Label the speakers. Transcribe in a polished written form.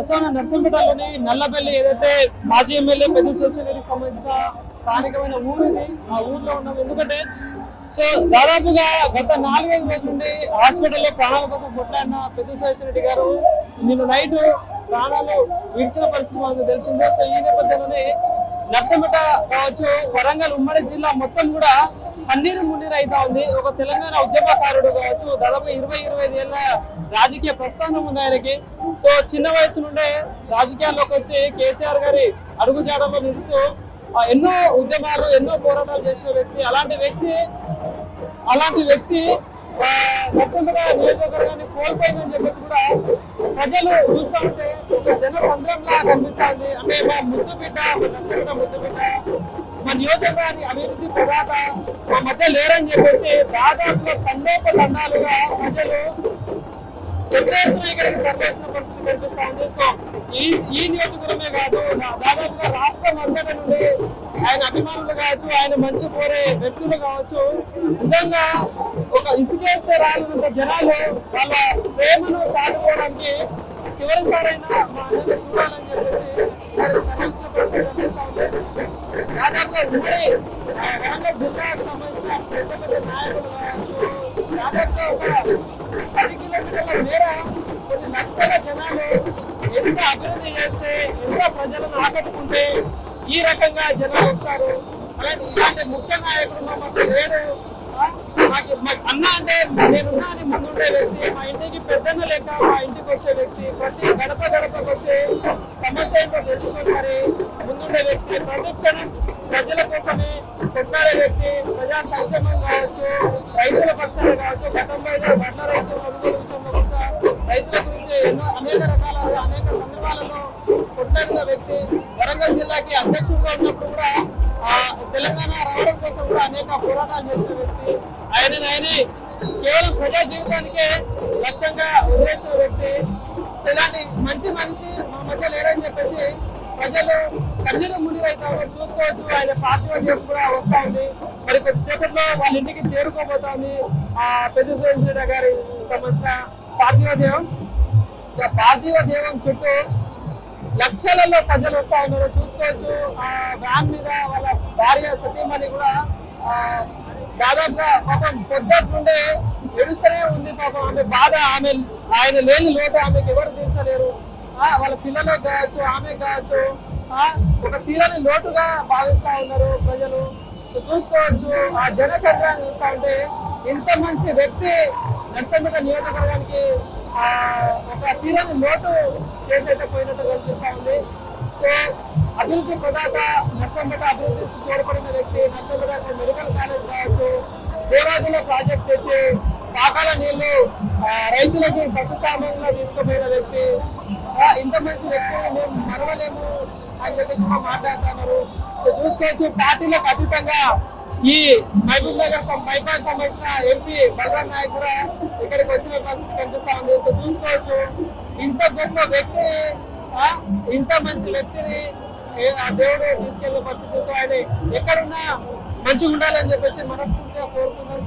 Speaker 1: ప్రస్తుతం నర్సంపేటలోని నల్లబెల్లి ఏదైతే మాజీ ఎమ్మెల్యే పెద్ద సోషలిటీకి సంబంధించిన స్థానికమైన ఊరు ఇది. ఆ ఊర్లో ఉన్నాం. ఎందుకంటే సో దాదాపుగా గత 4-5 రోజుల నుండి హాస్పిటల్లో ప్రాణాల కోసం కొట్లాడిన పెద్ద సోషలిటీ గారు నిన్న నైట్ ప్రాణాలు విడిచిన పరిస్థితి మనకు తెలిసిందే. సో ఈ నేపథ్యంలోనే నర్సంపేట కావచ్చు, వరంగల్ ఉమ్మడి జిల్లా మొత్తం కూడా కన్నీరు మున్నీరు అవుతా ఉంది. ఒక తెలంగాణ ఉద్యమకారుడు కావచ్చు, దాదాపు 20-25 ఏళ్ళ రాజకీయ ప్రస్థానం ఉంది ఆయనకి. సో చిన్న వయసు నుండే రాజకీయాల్లోకి వచ్చి కేసీఆర్ గారి అడుగుజాడలో నిలుస్తూ ఎన్నో ఉద్యమాలు, ఎన్నో పోరాటాలు చేసిన వ్యక్తి. అలాంటి వ్యక్తి నర్సంపేట నియోజకవర్గాన్ని కోల్పోయిందని చెప్పేసి కూడా ప్రజలు చూస్తూ ఉంటే ఒక జన సంద్రంలా కనిపిస్తుంది. అంటే మా ముద్దు బిడ్డ, మా నర్సంపేట ముద్దు బిడ్డ, మా నియోజకవర్గాన్ని అభివృద్ధి ప్రదాత మా మధ్య లేరని చెప్పేసి దాదాపుగా తండోపతండాలుగా ప్రజలు పెద్ద ఎత్తున ఇక్కడికి తరలించిన పరిస్థితి కనిపిస్తా ఉంది. సో ఈ నియోజకవర్గమే కాదు, దాదాపుగా రాష్ట్రం అంతటా నుండి ఆయన అభిమానులు కావచ్చు, ఆయన మంచి కోరే వ్యక్తులు కావచ్చు, నిజంగా ఒక ఇసుకేస్తే రాలినంత జనాలు వాళ్ళ ప్రేమను చాటుకోవడానికి చివరిసారైనా మా అన్నని చూడాలని చెప్పేసి తరలించిన పరిస్థితి కనిపిస్తా ఉంది. దాదాపుగా ఉమ్మడి వరంగల్ జిల్లాకు సంబంధించిన పెద్ద పెద్ద నాయకులు కావచ్చు, దాదాపుగా ఒక 10 కిలోమీటర్ల మేర కొన్ని లక్షల జనాలు ఎంత అభివృద్ధి చేస్తే, ఎంత ప్రజలను ఆకట్టుకుంటే ఈ రకంగా జనాలు వస్తారు. అలాంటి ఇలాంటి ముఖ్య నాయకుడు మాకు లేడు. అన్న అంటే నేనున్నా అని ముందుండే వ్యక్తి, మా ఇంటికి పెద్దన్న లెక్క మా ఇంటికి వచ్చే వ్యక్తి, ప్రతి గడపకు వచ్చే సమస్య ఏంటో తెలుసుకొని మరి ముందుండే వ్యక్తి, ప్రతి క్షణం ప్రజల కోసమే కొట్లాడే వ్యక్తి, ప్రజా సంక్షేమం కావచ్చు, రైతుల పక్షాలు కావచ్చు, గతంలో అయితే బండ్ల రైతుల కొనుగోలు విషయంలో కూడా రైతుల గురించి అనేక సందర్భాలలో కొట్లాడిన వ్యక్తి. వరంగల్ జిల్లాకి అధ్యక్షుడిగా ఉన్నప్పుడు కూడా తెలంగాణ రావడం కోసం కూడా అనేక పోరాటాలు చేసిన వ్యక్తి. ఆయనని కేవలం ప్రజా జీవితానికే లక్ష్యంగా వదిలేసిన వ్యక్తి. ఇలాంటి మంచి మనిషి మా మధ్య లేరని చెప్పేసి ప్రజలు కన్నీరు మున్నీరు అవుతారు. చూసుకోవచ్చు, ఆయన పార్థివ దేవం కూడా వస్తా ఉంది. మరి కొద్దిసేపట్లో వాళ్ళ ఇంటికి చేరుకోబోతోంది ఆ పెద్ద సోషలిటీ గారి సంబంధించిన పార్థివ దేవం. పార్థివ దేవం చుట్టూ లక్షలలో ప్రజలు వస్తా ఉన్నారు. చూసుకోవచ్చు, ఆ వ్యాన్ మీద వాళ్ళ భార్య సతీమణి కూడా దాదాపుగా పాపం పొద్దుటి నుండే ఎడుస్తూనే ఉంది. పాపం ఆమె బాధ, ఆయన లేని లోటు ఆమెకు ఎవరు తీర్చలేరు. వాళ్ళ పిల్లలకు కావచ్చు, ఆమె కావచ్చు, ఒక తీరని లోటుగా భావిస్తా ఉన్నారు ప్రజలు. సో చూసుకోవచ్చు, ఆ జన సంద్రాన్ని చూస్తా ఉంటే ఇంత మంచి వ్యక్తి నర్సంపేట నియోజకవర్గానికి ఒక తీరని లోటు చేసైతే పోయినట్టు కనిపిస్తా ఉంది. సో అభివృద్ధి ప్రదాత, నర్సంపేట అభివృద్ధికి తోడ్పడిన వ్యక్తి, నర్సంపేట మెడికల్ కాలేజ్ కావచ్చు, దేవాదుల ప్రాజెక్ట్ తెచ్చి పాకాల నీళ్లు రైతులకి సస్యశ్యామలంగా తీసుకుపోయిన వ్యక్తి. ఇంత మంచి వ్యక్తిని మేము మరవలేము అని చెప్పేసి మాట్లాడుతున్నారు. సో చూసుకోవచ్చు, పార్టీలకు అతీతంగా ఈ మహబూబ్ నగర్ బైపాస్ సంబంధించిన ఎంపీ బలరాం నాయక్ కూడా ఇక్కడికి వచ్చిన పరిస్థితి కనిపిస్తా ఉంది. సో చూసుకోవచ్చు, ఇంత గొప్ప వ్యక్తిని, ఇంత మంచి వ్యక్తిని దేవుడు తీసుకెళ్లే పరిస్థితి. సో ఆయన ఎక్కడున్నా మంచిగా ఉండాలని చెప్పేసి మనస్ఫూర్తిగా కోరుకుందాం.